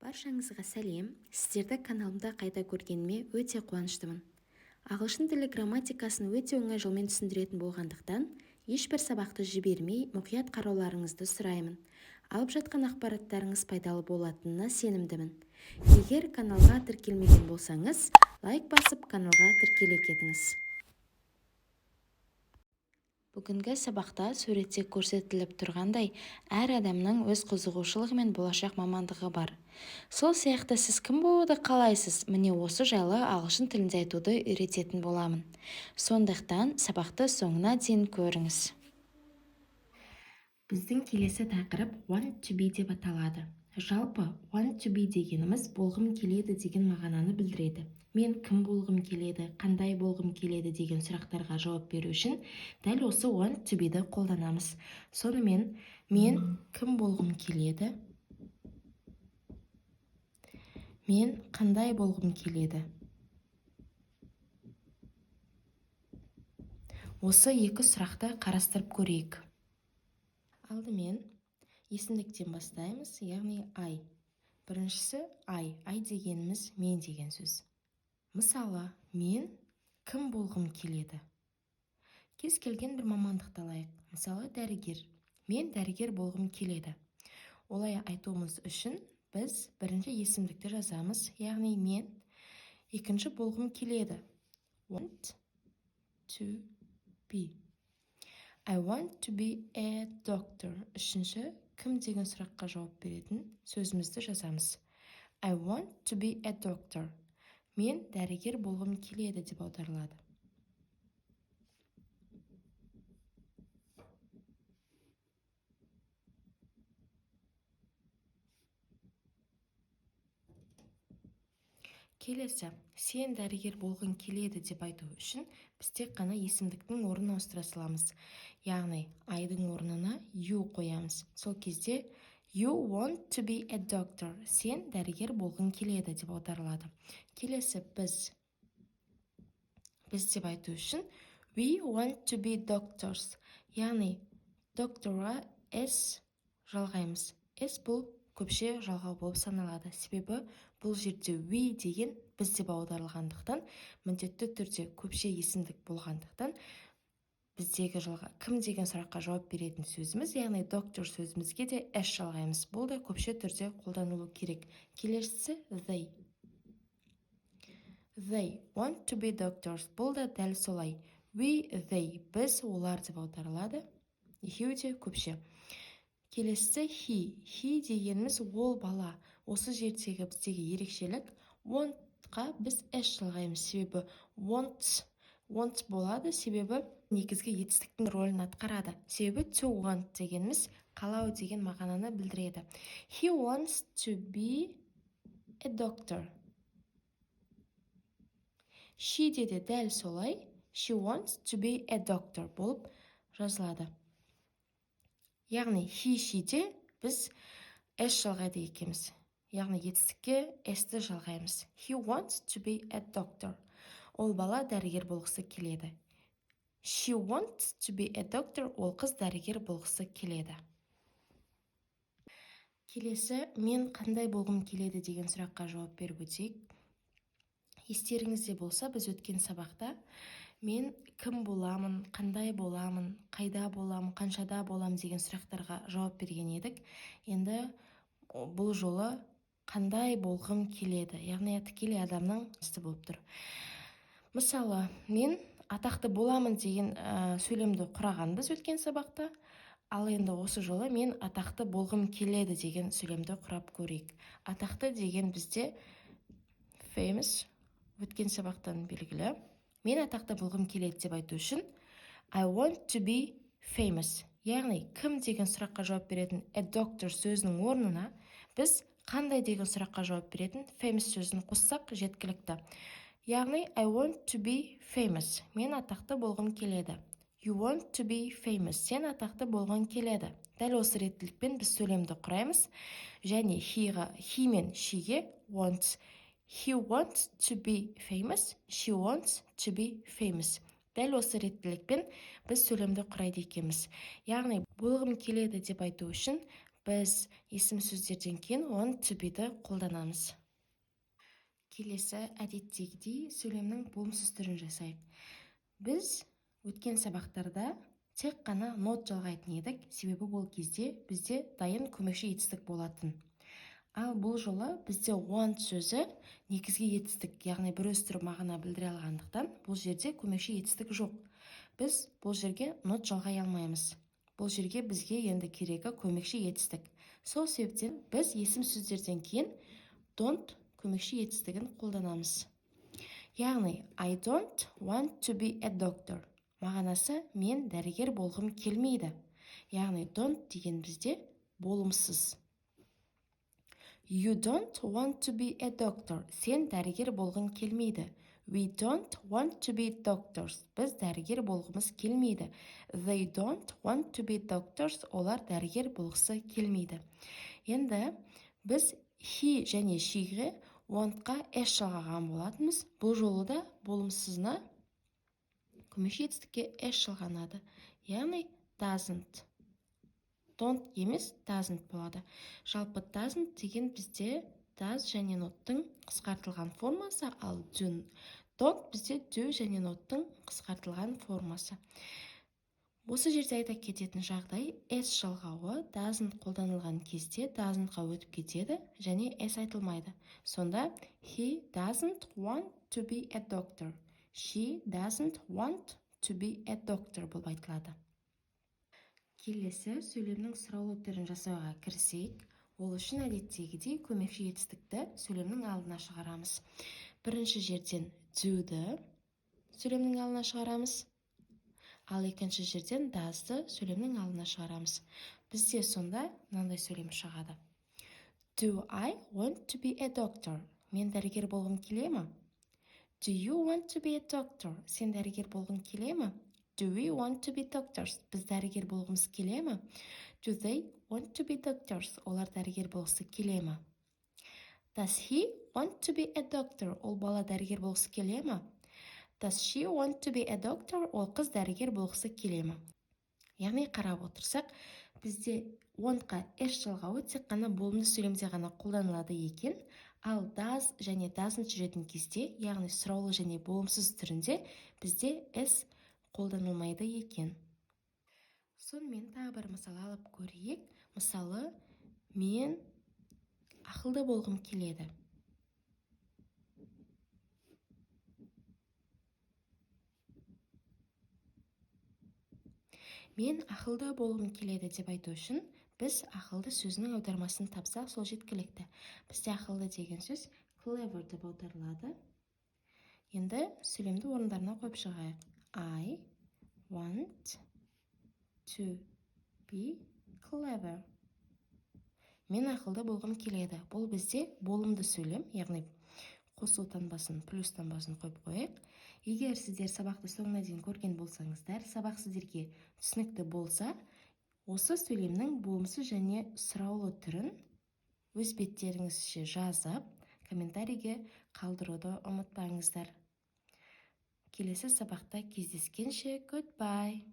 Баршаңызға сәлем. Сіздерді каналымда қайта көргеніме өте қуаныштымын. Ағылшын тілі грамматикасын өте оңай жолмен түсіндіретін болғандықтан, ешбір сабақты жібермей, мұқият қарауларыңызды сұраймын. Алып жатқан ақпараттарыңыз пайдалы болатынына сенімдімін. Егер каналға тіркелмеген болсаңыз, лайк басып каналға тіркеле кетіңіз. Бүгінгі сабақта суретте көрсетіліп тұрғандай, әр адамның өз қызығушылығы мен болашақ мамандығы бар. Сол сияқты сіз кім болуды қалайсыз? Міне осы жайлы ағылшын тілінде айтуды үйрететін боламын. Сондықтан сабақты соңына дейін көріңіз. Біздің келесі тақырып want to be деп аталады. Жалпы want to be дегеніміз болғым келеді деген мағынаны білдіреді. Мен кім болғым келеді, қандай болғым келеді деген сұрақтарға жауап беру үшін дәл осы want to be-ді қолданамыз. Сонымен мен кім болғым келеді, мен қандай болғым келеді. Осы екі сұрақты қарастырып көрейік. Алдымен есімдіктен бастаймыз, яғни I. Біріншісі I дегеніміз мен деген сөз. Мысалы, мен кім болғым келеді? Кез келген бір мамандықты алайық. Мысалы, дәрігер. Мен дәрігер болғым келеді. Олай айтуымыз үшін біз бірінші есімдікті жазамыз, яғни мен. Екінші болғым келеді. Want to be. I want to be a doctor. Үшінші, кім деген сұраққа жауап беретін сөзімізді жазамыз. I want to be a doctor. Мен дәрігер болғым келеді деп аударылады. Келесі, сен дәрігер болғың келеді деп айту үшін біз тек қана есімдіктің орнына ауыстыра саламыз. Яғни, I-дың орнына you қоямыз. Сол кезде you want to be a doctor. Сен дәрігер болғың келеді деп аударылады. Келесі, біз деп айту үшін we want to be doctors. Яғни, докторға S жалғаймыз. S бұл көпше жалғау болып саналады. Себебі бұл жерде we деген біз деп аударылғандықтан, міндетті түрде көпше есімдік болғандықтан, біздегі кім деген сұраққа жауап беретін сөзіміз, яғни доктор сөзімізге де S жалғаймыз. Бұл да көпше түрде қолданылу керек. Келесісі they. They want to be doctors. Бұл да дәл солай. We, they, біз, олар деп аударылады. Екеуі де көпше. Келесі he дегеніміз ол бала. Осы жердегі біздегі ерекшелік want-қа біз S жалғаймыз. Себебі want болады, себебі негізгі етістіктің рөлін атқарады. Себебі to want дегеніміз қалау деген мағынаны білдіреді. He wants to be a doctor. She де дәл солай. She wants to be a doctor болып жазылады. Яғни she-де біз S жалғайды екеміз. Яғни етістікке S-ті жалғаймыз. He wants to be a doctor. Ол бала дәрігер болғысы келеді. She wants to be a doctor. Ол қыз дәрігер болғысы келеді. Келесі, мен қандай болғым келеді деген сұраққа жауап беріп өтейік. Естеріңізде болса, біз өткен сабақта мен кім боламын, қандай боламын, қайда боламын, қаншада боламын деген сұрақтарға жауап берген едік. Енді бұл жолы қандай болғым келеді, яғни тікелей адамның істі болып тұр. Мысалы, мен атақты боламын деген сөйлемді құрағанбыз өткен сабақта. Ал енді осы жолы мен атақты болғым келеді деген сөйлемді құрап көрейік. Атақты деген бізде famous, өткен сабақтан белгілі. Мен атақты болғым келеді деп айту үшін I want to be famous. Яғни, кім деген сұраққа жауап беретін a doctor сөзінің орнына біз қандай деген сұраққа жауап беретін famous сөзін қоссақ жеткілікті. Яғни, I want to be famous. Мен атақты болғым келеді. You want to be famous. Сен атақты болғың келеді. Дәл осы реттілікпен біз сөйлемді құраймыз. Және he мен sheге wants. He wants to be famous. She wants to be famous. Дәл осы реттілікпен біз сөйлемді құрайды екеміз. Яғни, болғым келеді деп айту үшін біз есім сөздерден кейін want to be-ді қолданамыз. Келесі әдеттегідей сөйлемнің болымсыз түрін жасайық. Біз өткен сабақтарда тек қана not жалғайтын едік, себебі бұл кезде бізде дайын көмекші етістік болатын. Ал бұл жолы бізде want сөзі негізгі етістік, яғни бір өзтірі мағына білдіре алғандықтан, бұл жерде көмекші етістік жоқ. Біз бұл жерге not жалғай алмаймыз. Бұл жерге бізге енді керегі көмекші етістік. Сол себептен біз есім сөздерден кейін don't көмекші етістігін қолданамыз. Яғни, I don't want to be a doctor. Мағанасы мен дәрігер болғым келмейді. Яғни, don't деген бізде болымсыз. You don't want to be a doctor. Сен дәрігер болғың келмейді. We don't want to be doctors. Біз дәрігер болғымыз келмейді. They don't want to be doctors. Олар дәрігер болғысы келмейді. Енді біз he және she'ге want-қа s жалғаған болатынбыз. Бұл жолы да болымсызына көмекші етістікке s жалғанады. Яғни doesn't. Don't емес doesn't болады. Жалпы doesn't деген бізде does және not'тың қысқартылған формасы, ал don't бізде do және not'тың қысқартылған формасы. Осы жерде айта кететін жағдай s жалғауы doesn't қолданылған кезде doesn't-ға өтіп кетеді және s айтылмайды. Сонда he doesn't want to be a doctor. She doesn't want to be a doctor болып айтылады. Келесі сөйлемнің сұраулы түрін жасауға кірісейік. Ол үшін әдеттегідей көмекші етістікті сөйлемнің алдына шығарамыз. Бірінші жерден do-ды сөйлемнің алдына шығарамыз. Ал екінші жерден does-ды сөйлемнің алдына шығарамыз. Бізде сонда мынандай сөйлем шығады. Do I want to be a doctor? Мен дәрігер болғым келе ме? Do you want to be a doctor? Сен дәрігер болғың келе ме? Do we want to be doctors? Біз дәрігер болғымыз келе ме? Do they want to be doctors? Олар дәрігер болғысы келе ме? Does he want to be a doctor? Ол бала дәрігер болғысы келе ме? Does she want to be a doctor? Ол қыз дәрігер болғысы келе ме? Яғни қарап отырсақ, бізде want-қа s жалғауы тек қана болымды сөйлемде ғана қолданылады екен, ал does және doesn't жүретін кезде, яғни сұраулы және болымсыз түрінде бізде s қолданылмайды екен. Сонымен тағы бір мысал алып көрейік. Мысалы, мен ақылды болғым келеді. Мен ақылды болғым келеді деп айту үшін, біз ақылды сөзінің аудармасын тапсақ, сол жеткілікті. Бізде ақылды деген сөз clever деп аударылады. Енді сөйлемді орындарына қойып шығайық. I want to be clever. Мен ақылды болғым келеді. Бұл бізде болымды сөйлем, яғни қосу таңбасын, плюс таңбасын қойып қойық. Егер сіздер сабақты соңына дейін көрген болсаңыздар, сабақ сіздерге түсінікті болса, осы сөйлемнің болымсыз және сұраулы түрін өз беттеріңізше жазып, комментарийге қалдыруды ұмытпаңыздар. Келесі сабақта кездескенше, goodbye!